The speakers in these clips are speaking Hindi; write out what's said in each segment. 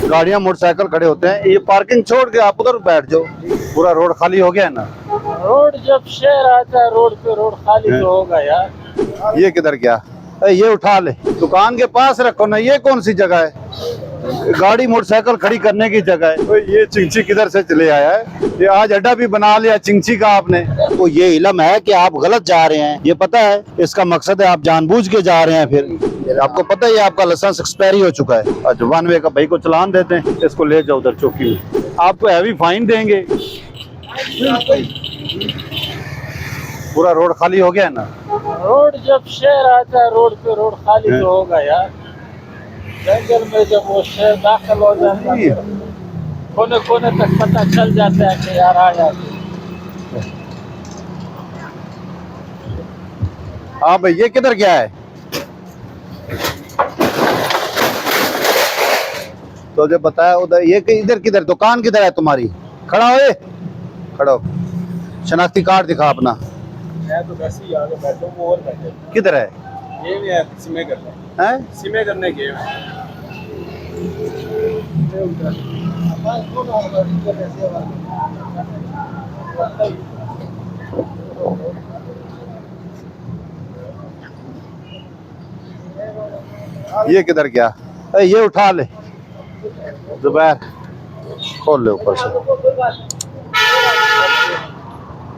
गाड़ियां मोटरसाइकिल खड़े होते हैं, ये पार्किंग छोड़ के आप उधर बैठ जाओ। पूरा रोड खाली हो गया है ना। रोड जब शहर आता है रोड पे रोड खाली तो होगा यार। ये किधर गया? ये उठा ले, दुकान के पास रखो ना। ये कौन सी जगह है? गाड़ी मोटरसाइकिल खड़ी करने की जगह है। ये चिंची किधर से चले आया है? ये आज अड्डा भी बना लिया चिंची का आपने। तो ये इल्म है कि आप गलत जा रहे हैं, ये पता है। इसका मकसद है आप जानबूझ के जा रहे हैं। फिर आपको पता है आपका लाइसेंस एक्सपायरी हो चुका है। और वन वे का भाई को चलान देते हैं, इसको ले जाओ उधर चौकी में, आपको हैवी फाइन देंगे। पूरा रोड खाली हो गया है ना। रोड जब शहर आता है रोड पे रोड खाली तो होगा यार। जंगल में जब वो शहर दाखिल हो जाता है कोने कोने तक पता चल जाता है कि यार आ जाते। हाँ भाई, ये किधर गया है? तो जब बताया उधर, ये इधर किधर दुकान किधर है तुम्हारी? खड़ा हो, खड़ा हो, शनाख्ती कार्ड दिखा अपना। मैं तो वैसे ही आगे बैठा हूं, वो और बैठे। किधर है? ये भी है सिमे करने हैं? सिमे करने के ये किधर गया? ये उठा ले जुबैर, खोल ले ऊपर से,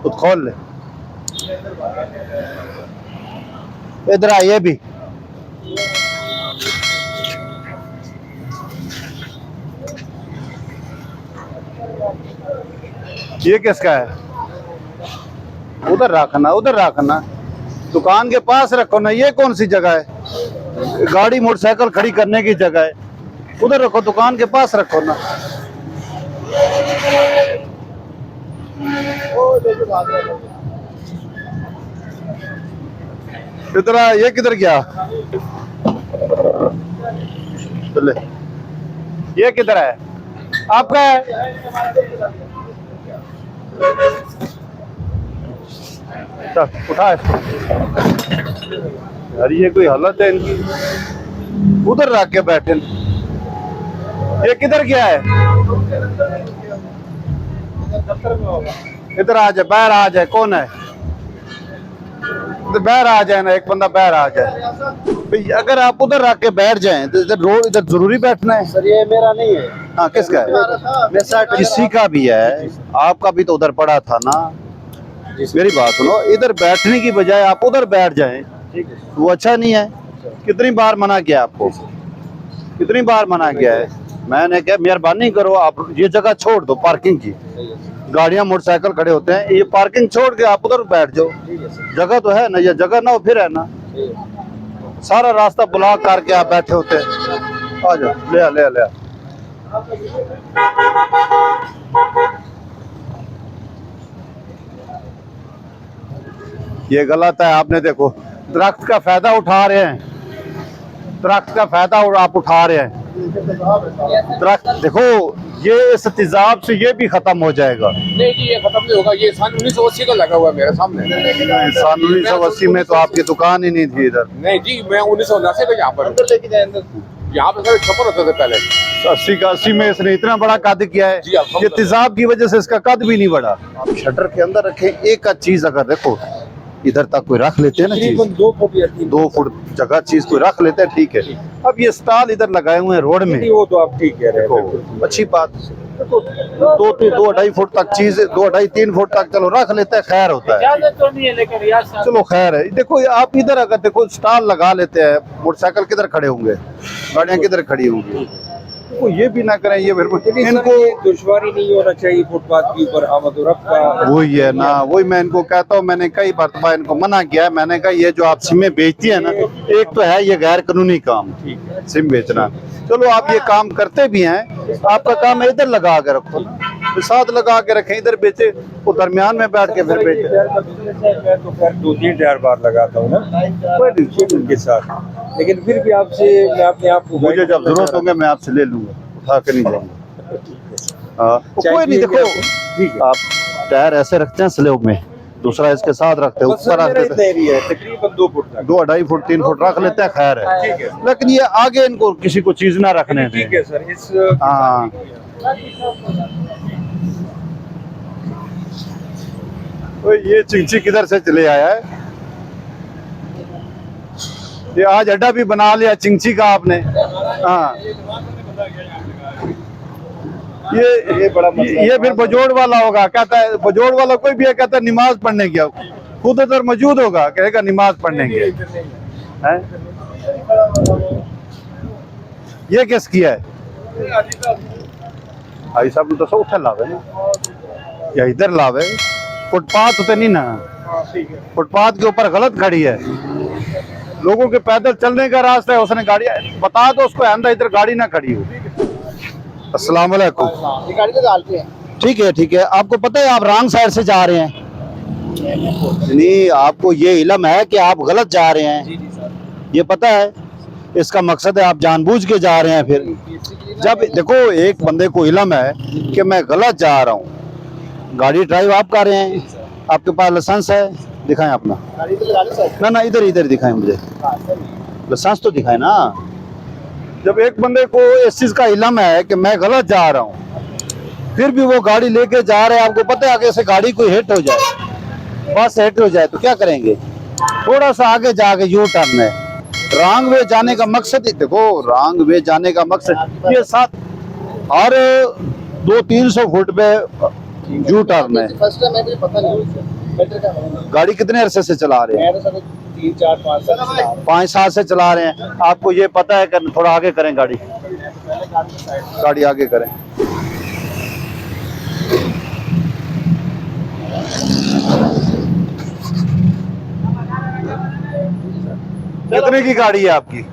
खुद खोल ले। इधर आ, ये भी। ये किसका है? उधर रखना, उधर रखना, दुकान के पास रखो ना। ये कौन सी जगह है? गाड़ी मोटरसाइकिल खड़ी करने की जगह है, उधर रखो, दुकान के पास रखो ना। इधर आ, ये किधर गया? चले, ये किधर है? आपका है? चल उठा इसको। यार ये कोई हालत है इनकी, उधर रख के बैठे। ये किधर गया है? इधर आ जाए, बाहर आ जाए। कौन है? इधर बाहर आ जाए ना, एक बंदा बाहर आ जाए। भाई अगर आप उधर रख के बैठ जाएं तो इधर रोड, इधर जरूरी बैठना है। सर ये मेरा नहीं है। हाँ, किसका है? किसी का भी है, आपका भी तो उधर पड़ा था ना। मेरी बात सुनो, इधर बैठने की बजाय आप उधर बैठ जाएं, वो अच्छा नहीं है। कितनी बार मना किया आपको, कितनी बार मना किया है? मैंने कहा मेहरबानी करो, आप ये जगह छोड़ दो पार्किंग की। गाड़ियां मोटरसाइकिल खड़े होते हैं, ये पार्किंग छोड़ के आप उधर बैठ जाओ। जगह तो है ना, ये जगह ना हो फिर है ना। सारा रास्ता ब्लॉक करके आप बैठे होते हैं। आ जाओ, ले आ, ले आ, ले आ। ये गलत है। आपने देखो, दरख्त का फायदा उठा रहे हैं, दरख्त का फायदा आप उठा रहे हैं। दरख्त देखो, ये इस तेजाब से ये भी खत्म हो जाएगा। नहीं जी ये खत्म नहीं होगा। ये सन 1980 का लगा हुआ है मेरे सामने। सन 1980 में तो आपकी दुकान ही नहीं थी इधर। नहीं जी मैं 1979 का यहाँ पर लेके जाए अंदर। यहाँ पे सारे छप्पर होते थे पहले। 80 का 80 में इसने इतना बड़ा कद किया है। ये तेजाब की वजह से इसका कद भी नहीं बढ़ा। आप शटर के अंदर रखें, एक चीज अगर देखो इधर तक कोई रख लेते हैं ना, चीज 2 फुट जगह चीज कोई रख लेते हैं, ठीक है। अब ये स्टॉल इधर लगाए हुए हैं रोड में, वो तो आप ठीक कह रहे हैं। अच्छी बात। 2-2.5 फुट तक चीज, 2-2.5-3 फुट तक चलो रख लेते हैं, खैर होता है। ज्यादा तो नहीं है लेकिन यार चलो खैर है। देखो आप इधर अगर देखो स्टॉल लगा लेते हैं, मोटरसाइकिल किधर खड़े होंगे, गाड़ियां किधर खड़ी होंगी। तो ये भी ना करें, ये इनको दुश्वारी नहीं होना चाहिए फुटपाथ के ऊपर आमद और रफ्त का। वही है ना, वही मैं इनको कहता हूँ। मैंने कई मरतबा इनको मना किया है। मैंने कहा ये जो आप सिमें बेचती है ना, एक तो है ये गैर कानूनी काम, सिम बेचना। चलो आप ये काम करते भी हैं, आपका काम है इधर लगा के रखो ना, तो साथ लगा के रखें, इधर बेचे, वो दरमियान में बैठ के फिर बेचे। मैं तो खैर 2-3 बार लगाता हूँ ना उनके साथ, लेकिन फिर भी आपसे मैं अपने आप को, मुझे जब जरूरत होंगे मैं आपसे ले लूंगा, उठा के नहीं जाऊंगा। कोई नहीं, देखो आप टायर ऐसे रखते हैं स्लेब में, दूसरा इसके साथ रखते हैं, ऊपर रख देते हैं। एरिया है तकरीबन 2 फुट तक। 2 2.5 फुट 3 फुट रख लेते हैं, खैर है। ठीक है लेकिन ये आगे इनको किसी को चीज ना रखने दें। ठीक है सर। इस हाँ तो ये चिंची किधर से चले आया है? ये आज अड्डा भी बना लिया चिंची का आपने। हाँ ये बड़ा मसला ये फिर बजोड़ वाला होगा, कहता है बजोड़ वाला कोई भी है, कहता है नमाज पढ़ने गया, खुद उधर मौजूद होगा, कहेगा नमाज पढ़ने गया है। ये किस किया है? भाई साहब तो सब उठा लावे ना, या इधर लावे, फुटपाथ होते नहीं ना, फुटपाथ के ऊपर गलत खड़ी है, लोगों के पैदल चलने का रास्ता है, उसने गाड़ी बता दो उसको आंदा इधर गाड़ी ना खड़ी हो। अस्सलाम वालेकुम। ठीक है ठीक है, आपको पता है आप रॉन्ग साइड से जा रहे हैं? नहीं, आपको ये इल्म है कि आप गलत जा रहे हैं, ये पता है? इसका मकसद है आप जानबूझ के जा रहे हैं। फिर जब देखो एक बंदे को इल्म है कि मैं गलत जा रहा हूँ, गाड़ी ड्राइव आप कर रहे हैं, आपके पास लाइसेंस है, दिखाएं अपना। ना ना इधर इधर दिखाएं, मुझे लाइसेंस तो दिखाएं ना। जब एक बंदे को इस चीज का इल्म है कि मैं गलत जा रहा हूँ, फिर भी वो गाड़ी लेके जा रहे हैं, आपको पता है आगे से गाड़ी कोई हिट हो जाए, बस हिट हो जाए तो क्या करेंगे? थोड़ा सा आगे जाके यू टर्न है। रॉन्ग वे जाने का मकसद ही देखो, रॉन्ग वे जाने का मकसद ये साथ हर 200-300 फुट पे यू टर्न है। फर्स्ट टाइम मुझे पता नहीं। गाड़ी कितने अरसे से चला रहे हैं? 3-4-5 साल 5 साल से चला रहे हैं। आपको ये पता है कि थोड़ा आगे करें, गाड़ी आगे करें। कितने की गाड़ी है आपकी?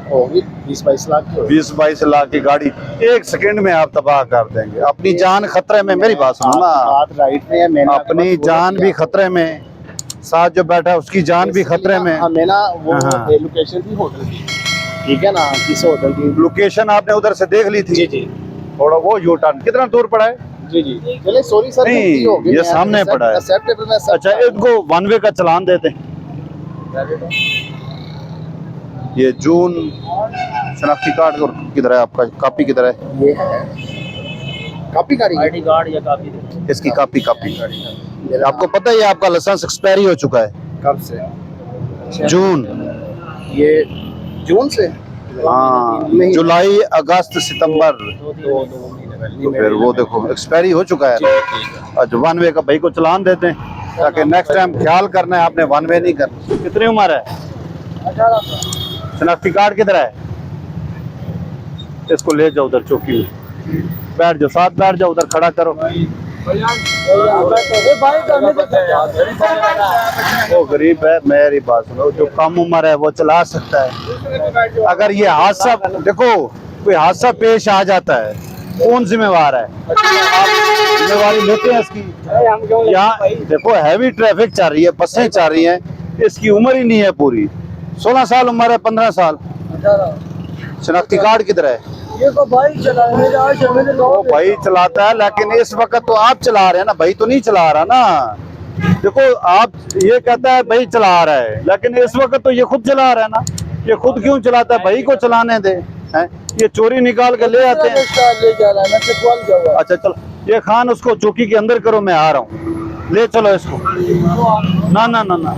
होगी 20-22 लाख की होगी। 20-22 लाख की गाड़ी 1 सेकंड में आप तबाह कर देंगे। अपनी जान खतरे में, मेरी बात सुनो ना, बात राइट में है। मैंने अपनी जान भी खतरे में, साथ जो बैठा है उसकी जान भी खतरे में। हमें ना वो हाँ। लोकेशन थी होटल की, ठीक है ना, किस होटल की लोकेशन आपने उधर से देख ली थी? जी जी थोड़ा वो यू टर्न कितना दूर पड़ा है? जी जी। चले सॉरी सर, नहीं, गलती हो गई, ये मैं सामने accept- पड़ा है। acceptable मैं accept अच्छा कर रहा इनको 1 वे का चलान देते हैं। ये जून शनाख्ती कार्ड किधर है आपका? कॉपी किधर है? हूं। ये है कॉपी गाड़ी आईडी कार्ड या कापी इसकी कॉपी आपको पता है ये आपका लाइसेंस एक्सपायरी हो चुका है? कब से? जून, ये जून से? हाँ, नहीं। जुलाई अगस्त सितंबर, दो तो फिर वो देखो एक्सपायरी हो चुका है। अच्छा 1 वे का भाई को चलान देते हैं, ताकि नेक्स्ट टाइम ख्याल करना है आपने 1 वे नहीं करना। कितनी उम्र है? 18। शनाख्ती कार्ड किधर है? इसको ले जाओ उधर चौकी में, बैठ जाओ, साथ बैठ जाओ, उधर खड़ा करो। वो गरीब है, मेरी बात सुनो, जो कम उम्र है वो चला सकता है। अगर ये हादसा देखो, कोई हादसा पेश आ जाता है, कौन जिम्मेवार है? आप जिम्मेवारी लेते हैं इसकी? यहाँ देखो हैवी ट्रैफिक चल रही है, बसें चल रही हैं, इसकी उम्र ही नहीं है पूरी, 16 साल उम्र है, 15 साल। शनाख्ती कार्ड किधर है? ये तो भाई चला वो भाई चलाता है, लेकिन इस वक्त तो आप चला रहे हैं ना, भाई तो नहीं चला रहा ना। देखो आप ये कहता है भाई चला रहा है, लेकिन इस वक्त तो ये खुद चला रहा है ना। ये खुद क्यों चलाता है? भाई को चलाने दे। हैं? ये चोरी निकाल के ले आते हैं। ले जा रहा है ना, चकवाल क्या हुआ? अच्छा चलो, ये खान उसको चौकी के अंदर करो, मैं आ रहा हूँ, ले चलो इसको। ना ना ना ना,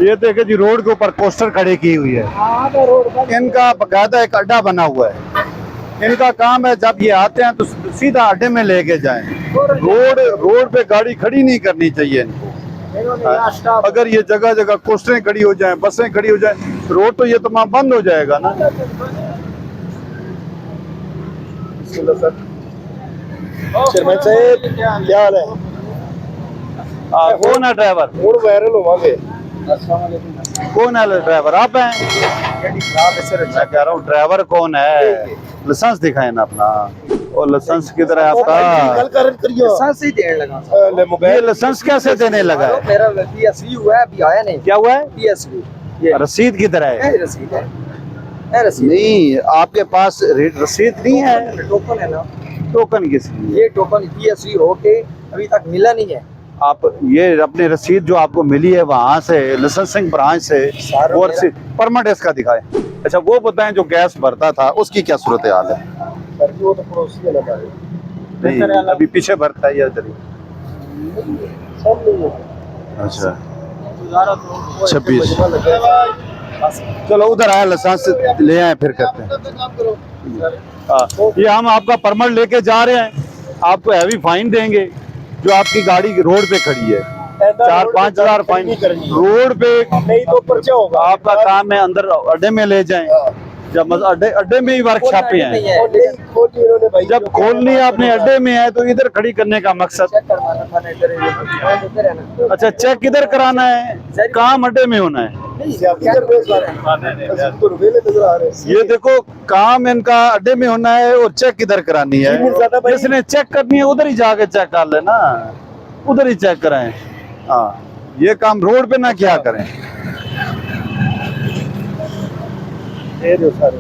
ये देखे जी रोड के ऊपर पोस्टर खड़े की हुई है, इनका बकायदा एक अड्डा बना हुआ है। इनका काम है जब ये आते हैं तो सीधा अड्डे में लेके जाएं। रोड पे गाड़ी खड़ी नहीं करनी चाहिए इनको। अगर ये जगह जगह पोस्टरें खड़ी हो जाएं, बसें खड़ी हो जाएं, रोड तो ये तमाम बंद हो जाएगा ना। चेयरमैन साहब क्या हाल है? कौन है ड्राइवर? और वायरल होवांगे। कौन है ड्राइवर? आप हैं? मैं कह रहा हूँ ड्राइवर कौन है? लाइसेंस दिखाए ना अपना। और लाइसेंस किधर है आपका? लाइसेंस ही देने लगा। ये लाइसेंस कैसे देने लगा है? मेरा PSV हुआ है, अभी आया नहीं। क्या हुआ है? PSV ये रसीद किधर है? रसीद है। है रसीद नहीं, आपके पास रसीद नहीं है? टोकन है ना। टोकन किसकी? ये टोकन PSV होके अभी तक मिला नहीं है। आप ये अपनी रसीद जो आपको मिली है वहाँ से लाइसेंसिंग ब्रांच से और परमिट इसका दिखाएं। अच्छा वो बताएं जो गैस भरता था उसकी क्या सूरत हाल है? सर जी वो तो पड़ोसी है ना हमारे। नहीं अभी पीछे भरता है या इधर ही? सब नहीं है। अच्छा गुजारा 26 मजमा लग गया। चलो उधर आए लाइसेंस ले आए फिर करते हैं। हाँ, ये हम आपका परमिट लेके जा रहे हैं, आपको हैवी फाइन देंगे जो आपकी गाड़ी रोड पे खड़ी है। 4-5 हजार फाइन रोड पे, नहीं तो पर्चा होगा। आपका काम है अंदर अड्डे में ले जाएं। जब अड्डे में ही वर्कशॉप पे हैं, और नहीं खोली इन्होंने भाई। जब खोलनी है अपने अड्डे में है तो इधर खड़ी करने का मकसद। अच्छा चेक किधर कराना है? काम अड्डे में होना है। इधर बेच रहा है। तो रुपए में नजर आ रहे हैं। ये देखो काम इनका अड्डे में होना है और चेक किधर करानी है। जिसने चेक करनी है उधर ही जाके चेक कर लेना, उधर ही चेक कराएं। हाँ ये काम रोड पे ना क्या करें। ये जो सारे